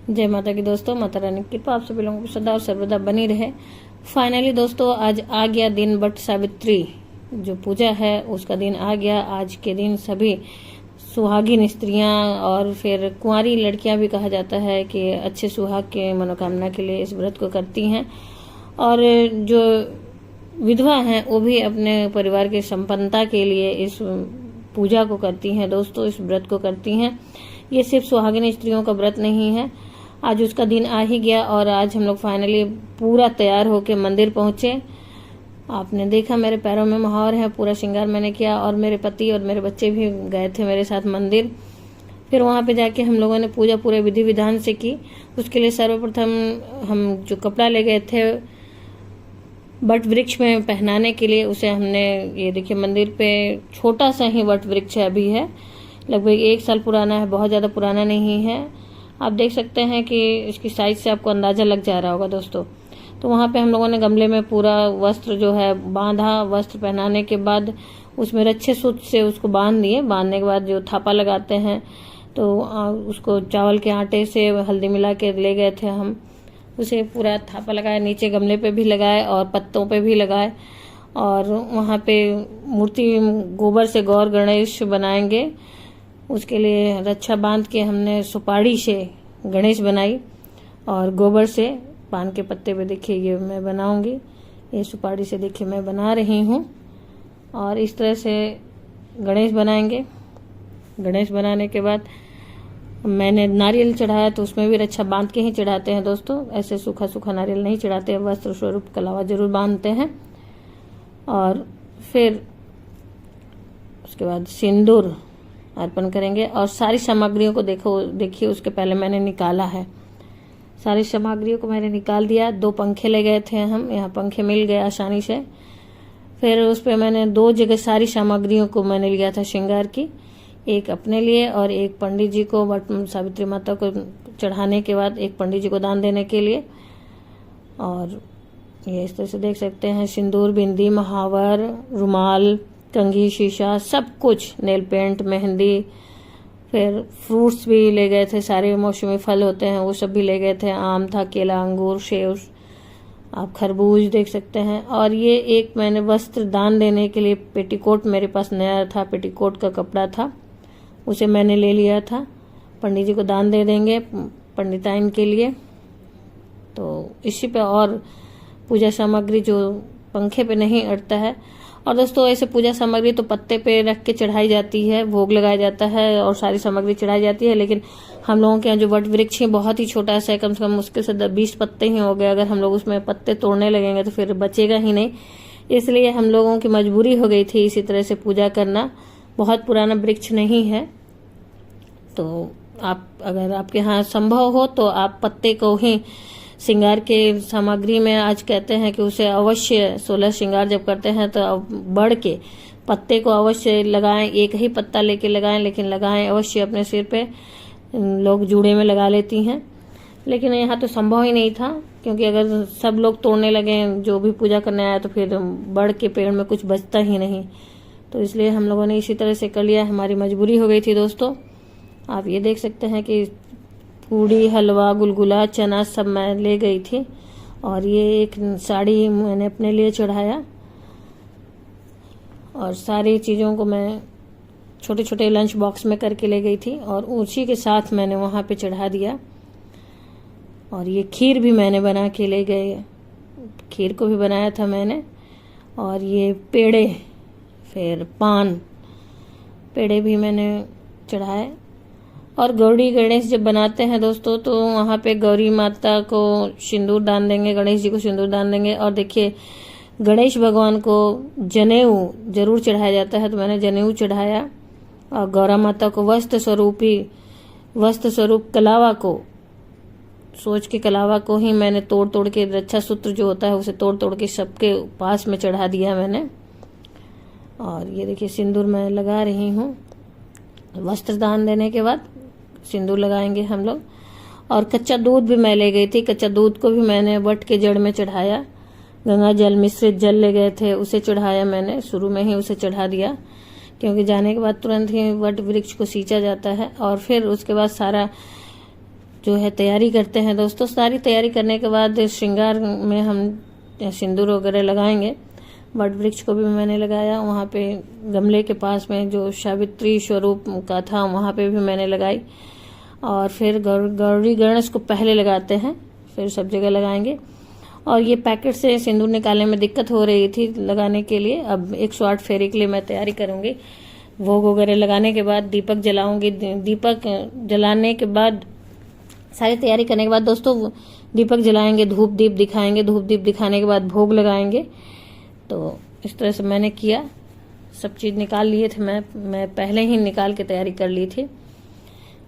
जय माता की दोस्तों, माता रानी की कृपा आप सभी लोगों को सदा और सर्वदा बनी रहे। फाइनली दोस्तों आज आ गया दिन बट सावित्री जो पूजा है उसका दिन आ गया। आज के दिन सभी सुहागिन स्त्रियां और फिर कुंवारी लड़कियां भी कहा जाता है कि अच्छे सुहाग के मनोकामना के लिए इस व्रत को करती हैं, और जो विधवा हैं वो भी अपने परिवार की संपन्नता के लिए इस पूजा को करती हैं। दोस्तों इस व्रत को करती हैं। ये सिर्फ सुहागिन स्त्रियों का व्रत नहीं है। आज उसका दिन आ ही गया और आज हम लोग फाइनली पूरा तैयार होके मंदिर पहुंचे। आपने देखा मेरे पैरों में महावर है, पूरा श्रृंगार मैंने किया और मेरे पति और मेरे बच्चे भी गए थे मेरे साथ मंदिर। फिर वहां पे जाके हम लोगों ने पूजा पूरे विधि विधान से की। उसके लिए सर्वप्रथम हम जो कपड़ा ले गए थे वट वृक्ष में पहनाने के लिए, उसे हमने, ये देखिए मंदिर पे छोटा सा ही वट वृक्ष अभी है, लगभग 1 साल पुराना है, बहुत ज़्यादा पुराना नहीं है। आप देख सकते हैं कि इसकी साइज से आपको अंदाज़ा लग जा रहा होगा दोस्तों। तो वहाँ पे हम लोगों ने गमले में पूरा वस्त्र जो है बांधा। वस्त्र पहनाने के बाद उसमें रच्छे सूत्र से उसको बांध दिए। बांधने के बाद जो थापा लगाते हैं तो उसको चावल के आटे से हल्दी मिला के ले गए थे हम। उसे पूरा थापा लगाया, नीचे गमले पे भी लगाए और पत्तों पे भी लगाए। और वहाँ पे मूर्ति गोबर से गौर गणेश बनाएंगे, उसके लिए रक्षा बांध के हमने सुपारी से गणेश बनाई और गोबर से पान के पत्ते पे देखिए ये मैं बनाऊंगी, ये सुपारी से देखिए मैं बना रही हूँ। और इस तरह से गणेश बनाएंगे। गणेश बनाने के बाद मैंने नारियल चढ़ाया, तो उसमें भी रक्षा बांध के ही चढ़ाते हैं दोस्तों, ऐसे सूखा सूखा नारियल नहीं चढ़ाते, वस्त्र स्वरूप कलावा जरूर बांधते हैं। और फिर उसके बाद सिंदूर अर्पण करेंगे और सारी सामग्रियों को देखिए उसके पहले मैंने निकाला है। सारी सामग्रियों को मैंने निकाल दिया। 2 पंखे ले गए थे हम, यहाँ पंखे मिल गए आसानी से। फिर उस पर मैंने 2 जगह सारी सामग्रियों को मैंने लिया था श्रृंगार की, एक अपने लिए और एक पंडित जी को, वट सावित्री माता को चढ़ाने के बाद एक पंडित जी को दान देने के लिए। और ये इस तरह से देख सकते हैं सिंदूर, बिंदी, महावर, रुमाल, कंघी, शीशा, सब कुछ, नेल पेंट, मेहंदी, फिर फ्रूट्स भी ले गए थे, सारे मौसमी फल होते हैं वो सब भी ले गए थे। आम था, केला, अंगूर, सेब, आप खरबूज देख सकते हैं। और ये एक मैंने वस्त्र दान देने के लिए पेटीकोट मेरे पास नया था, पेटीकोट का कपड़ा था, उसे मैंने ले लिया था। पंडित जी को दान दे देंगे पंडिताइन के लिए। तो इसी पे और पूजा सामग्री जो पंखे पे नहीं अटता है। और दोस्तों ऐसे पूजा सामग्री तो पत्ते पे रख के चढ़ाई जाती है, भोग लगाया जाता है और सारी सामग्री चढ़ाई जाती है। लेकिन हम लोगों के यहाँ जो वट वृक्ष है बहुत ही छोटा सा है, कम से कम मुश्किल से 20 पत्ते ही हो गए। अगर हम लोग उसमें पत्ते तोड़ने लगेंगे तो फिर बचेगा ही नहीं, इसलिए हम लोगों की मजबूरी हो गई थी इसी तरह से पूजा करना। बहुत पुराना वृक्ष नहीं है, तो आप अगर आपके यहाँ संभव हो तो आप पत्ते को ही श्रृंगार के सामग्री में आज कहते हैं कि उसे अवश्य 16 श्रृंगार जब करते हैं तो बढ़ के पत्ते को अवश्य लगाएं। एक ही पत्ता लेके लगाएं, लेकिन लगाएं अवश्य अपने सिर पे। लोग जूड़े में लगा लेती हैं, लेकिन यहाँ तो संभव ही नहीं था, क्योंकि अगर सब लोग तोड़ने लगे जो भी पूजा करने आया तो फिर बढ़ के पेड़ में कुछ बचता ही नहीं। तो इसलिए हम लोगों ने इसी तरह से कर लिया, हमारी मजबूरी हो गई थी दोस्तों। आप ये देख सकते हैं कि पूड़ी, हलवा, गुलगुला, चना सब मैं ले गई थी। और ये एक साड़ी मैंने अपने लिए चढ़ाया और सारी चीज़ों को मैं छोटे छोटे लंच बॉक्स में करके ले गई थी और उसी के साथ मैंने वहाँ पे चढ़ा दिया। और ये खीर भी मैंने बना के ले गए, खीर को भी बनाया था मैंने। और ये पेड़े, फिर पान, पेड़े भी मैंने चढ़ाए। और गौरी गणेश जब बनाते हैं दोस्तों तो वहाँ पे गौरी माता को सिंदूर दान देंगे, गणेश जी को सिंदूर दान देंगे। और देखिए गणेश भगवान को जनेऊ जरूर चढ़ाया जाता है, तो मैंने जनेऊ चढ़ाया। और गौरा माता को वस्त्र स्वरूप कलावा को, सोच के कलावा को ही मैंने तोड़ तोड़ के, रक्षा सूत्र जो होता है उसे तोड़ तोड़ के सबके पास में चढ़ा दिया मैंने। और ये देखिए सिंदूर मैं लगा रही हूँ। वस्त्र दान देने के बाद सिंदूर लगाएंगे हम लोग। और कच्चा दूध भी मैं ले गई थी, कच्चा दूध को भी मैंने वट के जड़ में चढ़ाया। गंगा जल मिश्रित जल ले गए थे, उसे चढ़ाया मैंने, शुरू में ही उसे चढ़ा दिया, क्योंकि जाने के बाद तुरंत ही वट वृक्ष को सींचा जाता है। और फिर उसके बाद सारा जो है तैयारी करते हैं दोस्तों। सारी तैयारी करने के बाद श्रृंगार में हम सिंदूर वगैरह लगाएंगे। वट वृक्ष को भी मैंने लगाया, वहाँ पे गमले के पास में जो सावित्री स्वरूप का था वहाँ पे भी मैंने लगाई। और फिर गौरी गणेश को पहले लगाते हैं, फिर सब जगह लगाएंगे। और ये पैकेट से सिंदूर निकालने में दिक्कत हो रही थी लगाने के लिए। अब 108 फेरे के लिए मैं तैयारी करूंगी। भोग वगैरह लगाने के बाद दीपक जलाऊंगी। दीपक जलाने के बाद सारी तैयारी करने के बाद दोस्तों दीपक जलाएंगे, धूप दीप दिखाएंगे। धूप दीप दिखाने के बाद भोग लगाएंगे। तो इस तरह से मैंने किया, सब चीज़ निकाल लिए थे। मैं पहले ही निकाल के तैयारी कर ली थी।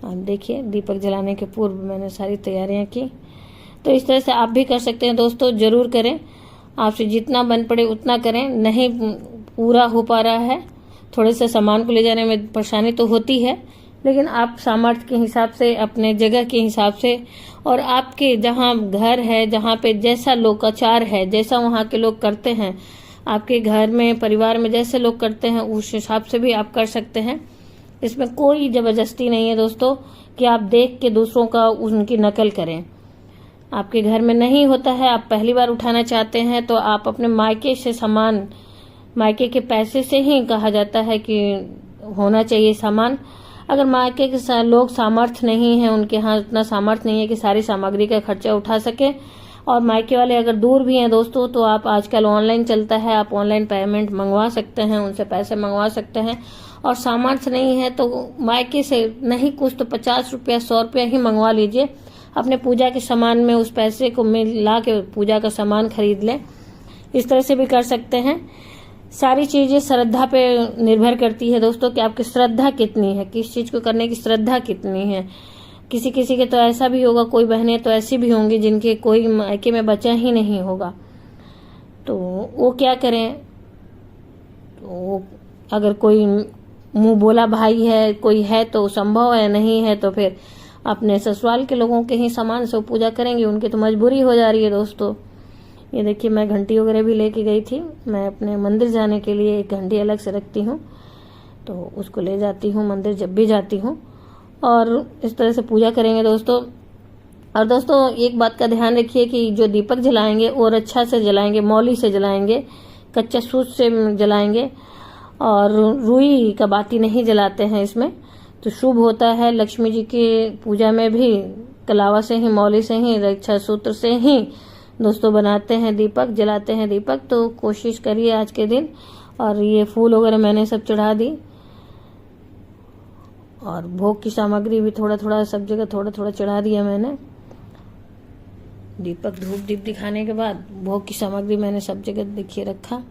आप देखिए दीपक जलाने के पूर्व मैंने सारी तैयारियां की। तो इस तरह से आप भी कर सकते हैं दोस्तों, जरूर करें। आपसे जितना बन पड़े उतना करें। नहीं पूरा हो पा रहा है, थोड़े से सामान को ले जाने में परेशानी तो होती है, लेकिन आप सामर्थ्य के हिसाब से, अपने जगह के हिसाब से, और आपके जहाँ घर है, जहाँ पे जैसा लोकाचार है, जैसा वहाँ के लोग करते हैं, आपके घर में परिवार में जैसे लोग करते हैं उस हिसाब से भी आप कर सकते हैं। इसमें कोई जबरदस्ती नहीं है दोस्तों कि आप देख के दूसरों का उनकी नकल करें। आपके घर में नहीं होता है, आप पहली बार उठाना चाहते हैं, तो आप अपने मायके से सामान, मायके के पैसे से ही कहा जाता है कि होना चाहिए सामान। अगर मायके के लोग सामर्थ्य नहीं है, उनके यहाँ उतना सामर्थ्य नहीं है कि सारी सामग्री का खर्चा उठा सके, और मायके वाले अगर दूर भी हैं दोस्तों, तो आप आजकल ऑनलाइन चलता है, आप ऑनलाइन पेमेंट मंगवा सकते हैं, उनसे पैसे मंगवा सकते हैं। और सामर्थ्य नहीं है तो मायके से नहीं कुछ तो 50 रुपया 100 रुपया ही मंगवा लीजिए। अपने पूजा के सामान में उस पैसे को मिला के पूजा का सामान खरीद लें। इस तरह से भी कर सकते हैं। सारी चीजें श्रद्धा पे निर्भर करती है दोस्तों कि आपकी श्रद्धा कितनी है, किस चीज को करने की श्रद्धा कितनी है। किसी किसी के तो ऐसा भी होगा, कोई बहनें तो ऐसी भी होंगी जिनके कोई मायके में बचा ही नहीं होगा, तो वो क्या करें। तो अगर कोई मुंह बोला भाई है, कोई है तो संभव है, नहीं है तो फिर अपने ससुराल के लोगों के ही सामान से पूजा करेंगे। उनकी तो मजबूरी हो जा रही है दोस्तों। ये देखिए मैं घंटी वगैरह भी लेके गई थी। मैं अपने मंदिर जाने के लिए एक घंटी अलग से रखती हूँ, तो उसको ले जाती हूँ मंदिर जब भी जाती हूँ। और इस तरह से पूजा करेंगे दोस्तों। और दोस्तों एक बात का ध्यान रखिए कि जो दीपक जलाएंगे और अच्छा से जलाएंगे, मौली से जलाएंगे, कच्चा सूत से जलाएंगे, और रुई का बाती नहीं जलाते हैं इसमें, तो शुभ होता है। लक्ष्मी जी की पूजा में भी कलावा से ही, मौली से ही, रक्षा सूत्र से ही दोस्तों बनाते हैं दीपक, जलाते हैं दीपक। तो कोशिश करिए आज के दिन। और ये फूल वगैरह मैंने सब चढ़ा दी, और भोग की सामग्री भी थोड़ा थोड़ा सब जगह थोड़ा थोड़ा चढ़ा दिया मैंने। दीपक धूप दीप दिखाने के बाद भोग की सामग्री मैंने सब जगह देखिए रखा।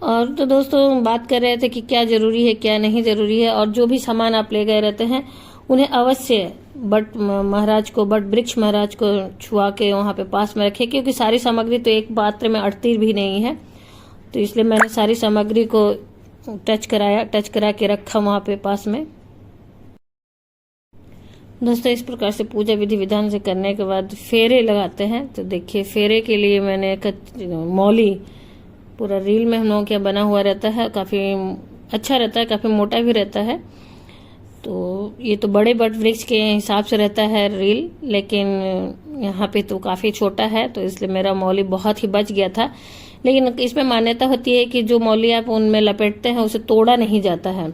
और तो दोस्तों बात कर रहे थे कि क्या जरूरी है क्या नहीं जरूरी है। और जो भी सामान आप ले गए रहते हैं उन्हें अवश्य बट महाराज को, बट वृक्ष महाराज को छुआ के वहाँ पे पास में रखे, क्योंकि सारी सामग्री तो एक पात्र में अटती भी नहीं है। तो इसलिए मैंने सारी सामग्री को टच करा के रखा वहाँ पे पास में। दोस्तों इस प्रकार से पूजा विधि विधान से करने के बाद फेरे लगाते हैं। तो देखिए फेरे के लिए मैंने मौली, पूरा रील में हम लोगों के बना हुआ रहता है, काफ़ी अच्छा रहता है, काफ़ी मोटा भी रहता है। तो ये तो बड़े बट वृक्ष के हिसाब से रहता है रील, लेकिन यहाँ पे तो काफ़ी छोटा है, तो इसलिए मेरा मौली बहुत ही बच गया था। लेकिन इसमें मान्यता होती है कि जो मौली आप उनमें लपेटते हैं उसे तोड़ा नहीं जाता है।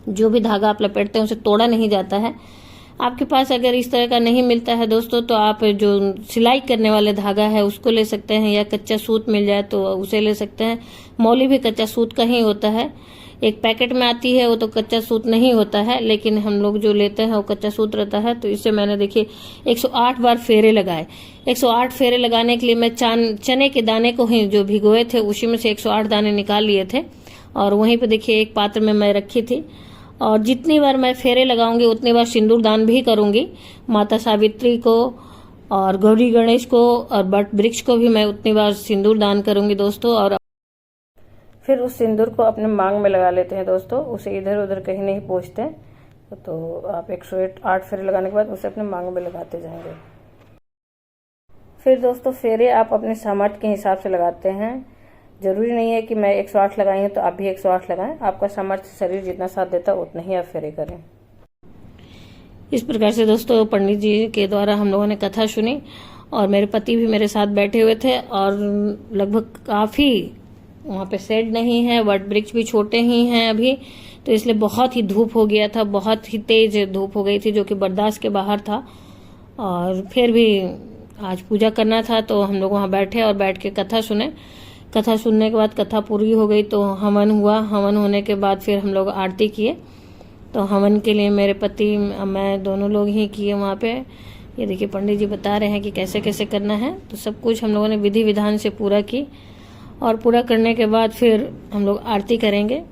जो भी धागा आप लपेटते हैं उसे तोड़ा नहीं जाता है। आपके पास अगर इस तरह का नहीं मिलता है दोस्तों, तो आप जो सिलाई करने वाले धागा है उसको ले सकते हैं, या कच्चा सूत मिल जाए तो उसे ले सकते हैं। मौली भी कच्चा सूत का ही होता है। एक पैकेट में आती है वो तो कच्चा सूत नहीं होता है, लेकिन हम लोग जो लेते हैं वो कच्चा सूत रहता है। तो इससे मैंने देखिए 108 बार फेरे लगाए। 108 फेरे लगाने के लिए मैं चने के दाने को ही जो भिगोए थे उसी में से 108 दाने निकाल लिए थे, और वहीं पे देखिए एक पात्र में मैं रखी थी। और जितनी बार मैं फेरे लगाऊंगी उतनी बार सिंदूर दान भी करूंगी। माता सावित्री को और गौरी गणेश को और बट वृक्ष को भी मैं उतनी बार सिंदूर दान करूंगी दोस्तों। और फिर उस सिंदूर को अपने मांग में लगा लेते हैं दोस्तों, उसे इधर उधर कहीं नहीं पोंछते। तो आप 108 फेरे लगाने के बाद उसे अपने मांग में लगाते जाएंगे। फिर दोस्तों फेरे आप अपने सामर्थ्य के हिसाब से लगाते हैं। जरूरी नहीं है कि मैं 108 लगाई हूं तो आप भी 108 लगाएं। आपका सामर्थ्य शरीर जितना साथ देता है उतना ही आप फेरे करें। इस प्रकार से दोस्तों पंडित जी के द्वारा हम लोगों ने कथा सुनी और मेरे पति भी मेरे साथ बैठे हुए थे और लगभग काफ़ी वहाँ पे शेड नहीं है, वट वृक्ष भी छोटे ही हैं अभी, तो इसलिए बहुत ही धूप हो गया था, बहुत ही तेज धूप हो गई थी जो कि बर्दाश्त के बाहर था। और फिर भी आज पूजा करना था तो हम लोग वहाँ बैठे और बैठ के कथा सुने। कथा सुनने के बाद कथा पूरी हो गई तो हवन हुआ। हवन होने के बाद फिर हम लोग आरती किए। तो हवन के लिए मेरे पति मैं दोनों लोग ही किए वहाँ पे। ये देखिए पंडित जी बता रहे हैं कि कैसे कैसे करना है। तो सब कुछ हम लोगों ने विधि विधान से पूरा की और पूरा करने के बाद फिर हम लोग आरती करेंगे।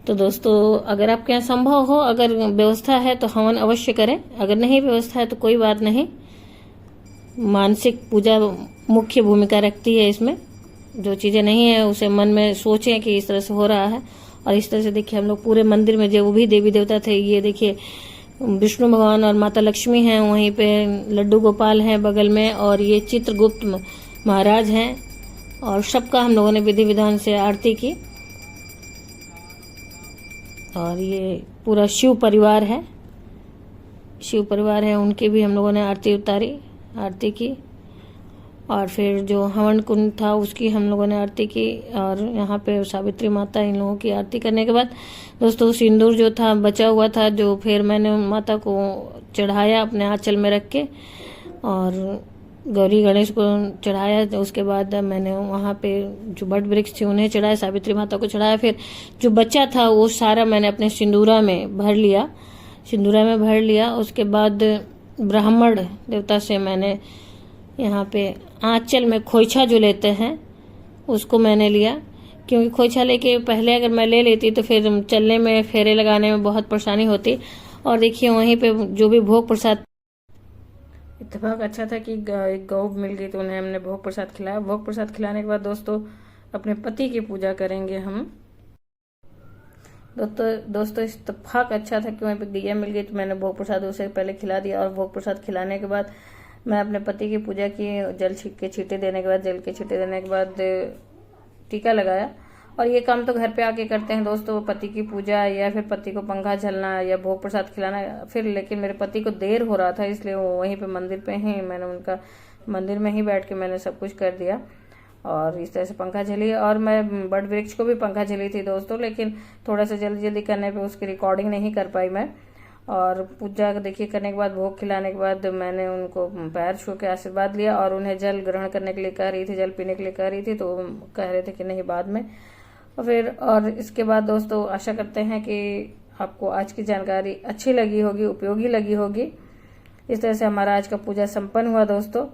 तो दोस्तों अगर आपके यहाँ संभव हो, अगर व्यवस्था है तो हवन अवश्य करें, अगर नहीं व्यवस्था है तो कोई बात नहीं। मानसिक पूजा मुख्य भूमिका रखती है इसमें। जो चीज़ें नहीं है उसे मन में सोचें कि इस तरह से हो रहा है। और इस तरह से देखिए हम लोग पूरे मंदिर में जो भी देवी देवता थे, ये देखिए विष्णु भगवान और माता लक्ष्मी हैं, वहीं पे लड्डू गोपाल हैं बगल में, और ये चित्रगुप्त महाराज हैं, और सबका हम लोगों ने विधि विधान से आरती की। और ये पूरा शिव परिवार है, उनके भी हम लोगों ने आरती की। और फिर जो हवन कुंड था उसकी हम लोगों ने आरती की। और यहाँ पे सावित्री माता, इन लोगों की आरती करने के बाद दोस्तों सिंदूर जो था बचा हुआ था, जो फिर मैंने माता को चढ़ाया अपने आंचल में रख के, और गौरी गणेश को चढ़ाया। तो उसके बाद मैंने वहाँ पे जो बट वृक्ष थे उन्हें चढ़ाया, सावित्री माता को चढ़ाया। फिर जो बचा था वो सारा मैंने अपने सिंदूरा में भर लिया। उसके बाद ब्राह्मण देवता से मैंने यहाँ पे आंचल में खोइछा जो लेते हैं उसको मैंने लिया, क्योंकि खोइछा लेके पहले अगर मैं ले लेती तो फिर चलने में, फेरे लगाने में बहुत परेशानी होती। और देखिए वहीं पे जो भी भोग प्रसाद, इत्तेफाक अच्छा था कि एक गौ मिल गई तो उन्हें हमने भोग प्रसाद खिलाया। भोग प्रसाद खिलाने के बाद दोस्तों अपने पति की पूजा करेंगे हम। दोस्तों इत्तेफाक अच्छा था कि वहीं पे गैया मिल गई तो मैंने भोग प्रसाद उसे पहले खिला दिया। और भोग प्रसाद खिलाने के बाद मैं अपने पति की पूजा की। जल के छींटे देने के बाद टीका लगाया। और ये काम तो घर पे आके करते हैं दोस्तों, पति की पूजा या फिर पति को पंखा झलना या भोग प्रसाद खिलाना। फिर लेकिन मेरे पति को देर हो रहा था, इसलिए वो वहीं पे मंदिर में ही बैठ के मैंने सब कुछ कर दिया। और इस तरह से पंखा झली। और मैं बट वृक्ष को भी पंखा झली थी दोस्तों, लेकिन थोड़ा सा जल्दी करने पे उसकी रिकॉर्डिंग नहीं कर पाई मैं। और पूजा देखिए करने के बाद, भोग खिलाने के बाद मैंने उनको पैर छू के आशीर्वाद लिया और उन्हें जल ग्रहण करने के लिए कह रही थी, जल पीने के लिए कह रही थी, तो कह रहे थे कि नहीं बाद में। और इसके बाद दोस्तों आशा करते हैं कि आपको आज की जानकारी अच्छी लगी होगी, उपयोगी लगी होगी। इस तरह से हमारा आज का पूजा संपन्न हुआ दोस्तों।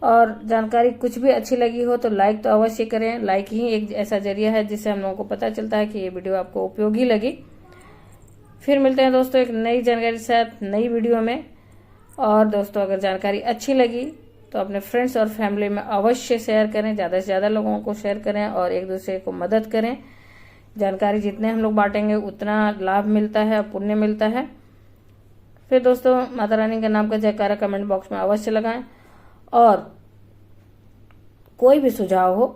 और जानकारी कुछ भी अच्छी लगी हो तो लाइक तो अवश्य करें। लाइक ही एक ऐसा जरिया है जिससे हम लोगों को पता चलता है कि ये वीडियो आपको उपयोगी लगी। फिर मिलते हैं दोस्तों एक नई जानकारी के साथ, नई वीडियो में। और दोस्तों अगर जानकारी अच्छी लगी तो अपने फ्रेंड्स और फैमिली में अवश्य शेयर करें, ज़्यादा से ज़्यादा लोगों को शेयर करें और एक दूसरे को मदद करें। जानकारी जितने हम लोग बांटेंगे उतना लाभ मिलता है, पुण्य मिलता है। फिर दोस्तों माता रानी के नाम का जयकारा कमेंट बॉक्स में अवश्य लगाएं। और कोई भी सुझाव हो,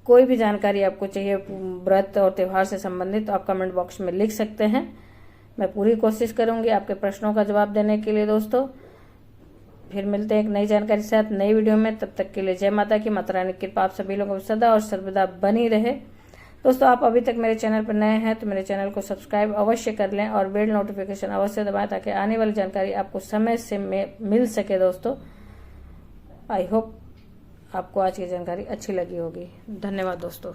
कोई भी जानकारी आपको चाहिए व्रत और त्यौहार से संबंधित, तो आप कमेंट बॉक्स में लिख सकते हैं। मैं पूरी कोशिश करूंगी आपके प्रश्नों का जवाब देने के लिए दोस्तों। फिर मिलते हैं एक नई जानकारी के साथ, नई वीडियो में। तब तक के लिए जय माता की। माता रानी की कृपा आप सभी लोगों को सदा और सर्वदा बनी रहे। दोस्तों आप अभी तक मेरे चैनल पर नए हैं तो मेरे चैनल को सब्सक्राइब अवश्य कर लें और बेल नोटिफिकेशन अवश्य दबाएं, ताकि आने वाली जानकारी आपको समय से मिल सके दोस्तों। आई होप आपको आज की जानकारी अच्छी लगी होगी। धन्यवाद दोस्तों।